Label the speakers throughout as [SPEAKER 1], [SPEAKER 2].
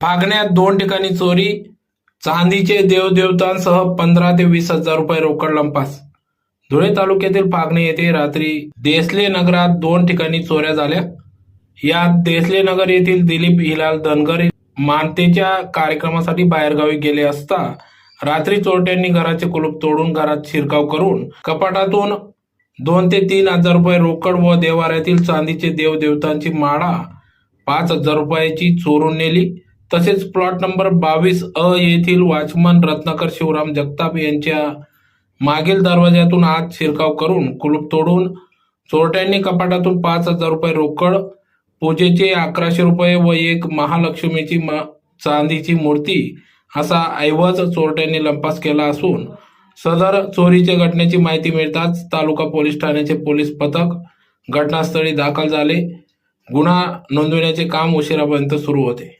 [SPEAKER 1] पागण्यात 2 ठिकाणी चोरी, चांदीचे देवदेवतांसह 15 ते 20 हजार रुपये रोकड लंपास. धुळे तालुक्यातील पागणे येथे रात्री देसले नगरात 2 ठिकाणी चोऱ्या झाल्या. यात देसले नगर येथील दिलीप हिलाल धनगर मानतेच्या कार्यक्रमासाठी बाहेरगावी गेले असता रात्री चोरट्यांनी घराचे कुलूप तोडून घरात शिरकाव करून कपाटातून 2 ते 3 हजार रुपये रोकड व देवाऱ्यातील चांदीचे देवदेवतांची माळा 5 हजार रुपयाची चोरून नेली. तसेच प्लॉट नंबर 22 येथील वॉचमन रत्नाकर शिवराम जगताप यांच्या मागील दरवाज्यातून आत शिरकाव करून कुलूप तोडून चोरट्यांनी कपाटातून 5 हजार रुपये रोकड, पूजेचे 1100 रुपये व एक महालक्ष्मीची चांदीची मूर्ती असा ऐवज चोरट्यांनी लंपास केला असून सदर चोरीच्या घटनेची माहिती मिळताच तालुका पोलीस ठाण्याचे पोलीस पथक घटनास्थळी दाखल झाले. गुन्हा नोंदविण्याचे काम उशिरापर्यंत सुरू होते.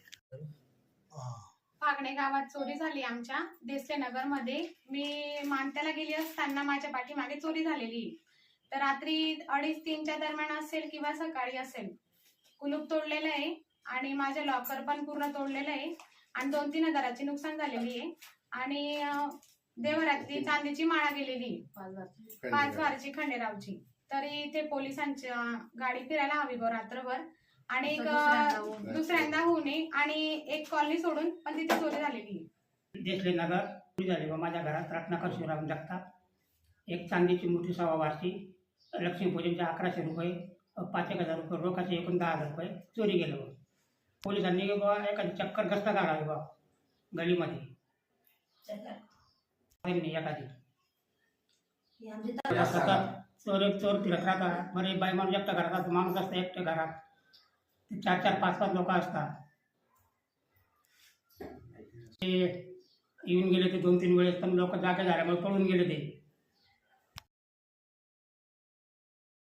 [SPEAKER 2] पागणे गावात चोरी झाली आमच्या देसले नगर मध्ये. मी मानत्याला गेली असताना माझ्या पाठीमागे चोरी झालेली. तर रात्री 2:30-3च्या दरम्यान असेल किंवा सकाळी असेल. कुलूप तोडलेलं आहे आणि माझे लॉकर पण पूर्ण तोडलेलं आहे आणि 2-3 हजाराची नुकसान झालेली आहे आणि देवरात्री चांदीची माळा गेलेली 5 वारची खंडेरावची. तरी ते पोलिसांच्या गाडी फिरायला हवी बरं रात्रभर आणि दुसऱ्यांदा होऊ नये आणि एक कॉलनी सोडून पण तिथे चोरी झालेली.
[SPEAKER 3] देसले नगर चोरी झाली व माझ्या घरात रत्नाकर शिवराम जगताप, एक चांदीची मूर्ती 6 वारची, लक्ष्मीपूजनचे 1100 रुपये, 5,000 रुपये रोखाचे एकूण 10,000 रुपये चोरी गेलं. पोलिसांनी एखादी चक्कर गस्त काढावी बा गलीमध्ये एखादी चोर फिरत राहतात. बरे बाई माणूस एकटा घरात, माणूस असतं एकट्या घरात, 4-4, 5-5 लोक असतात. ते येऊन गेले ते 2-3 वेळेस पण लोक जागे झाल्यामुळे पळून गेले ते.